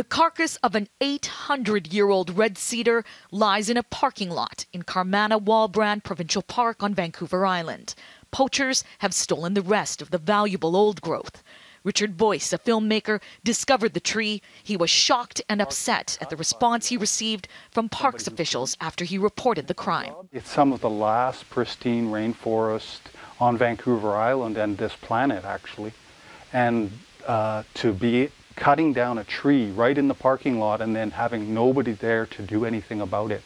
The carcass of an 800-year-old red cedar lies in a parking lot in Carmanah-Walbran Provincial Park on Vancouver Island. Poachers have stolen the rest of the valuable old growth. Richard Boyce, a filmmaker, discovered the tree. He was shocked and upset at the response he received from parks officials after he reported the crime. It's some of the last pristine rainforest on Vancouver Island and this planet, actually. And to be cutting down a tree right in the parking lot and then having nobody there to do anything about it.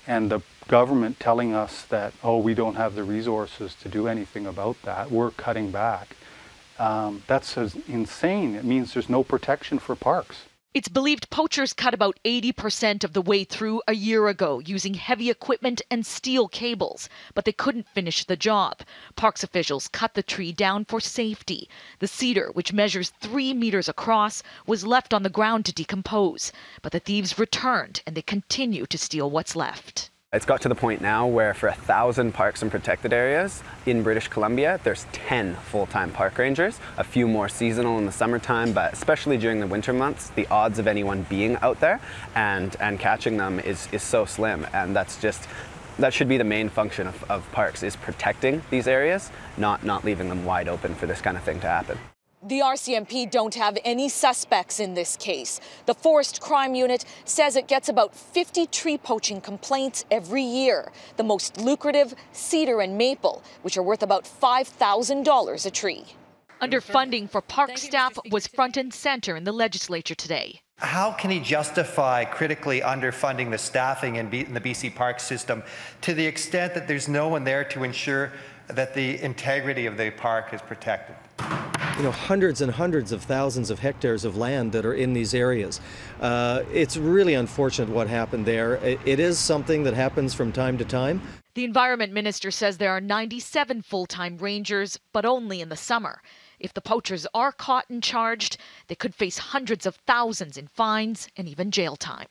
And the government telling us that, oh, we don't have the resources to do anything about that, we're cutting back. That's insane. It means there's no protection for parks. It's believed poachers cut about 80% of the way through a year ago using heavy equipment and steel cables, but they couldn't finish the job. Parks officials cut the tree down for safety. The cedar, which measures 3 meters across, was left on the ground to decompose. But the thieves returned and they continue to steal what's left. It's got to the point now where for 1,000 parks and protected areas in British Columbia, there's 10 full-time park rangers, a few more seasonal in the summertime, but especially during the winter months, the odds of anyone being out there and catching them is so slim. And that should be the main function of parks, is protecting these areas, not leaving them wide open for this kind of thing to happen. The RCMP don't have any suspects in this case. The Forest Crime Unit says it gets about 50 tree poaching complaints every year. The most lucrative, cedar and maple, which are worth about $5,000 a tree. Underfunding for park staff was front and center in the legislature today. How can he justify critically underfunding the staffing in the BC park system to the extent that there's no one there to ensure that the integrity of the park is protected? You know, hundreds and hundreds of thousands of hectares of land that are in these areas. It's really unfortunate what happened there. It is something that happens from time to time. The Environment Minister says there are 97 full-time rangers, but only in the summer. If the poachers are caught and charged, they could face hundreds of thousands in fines and even jail time.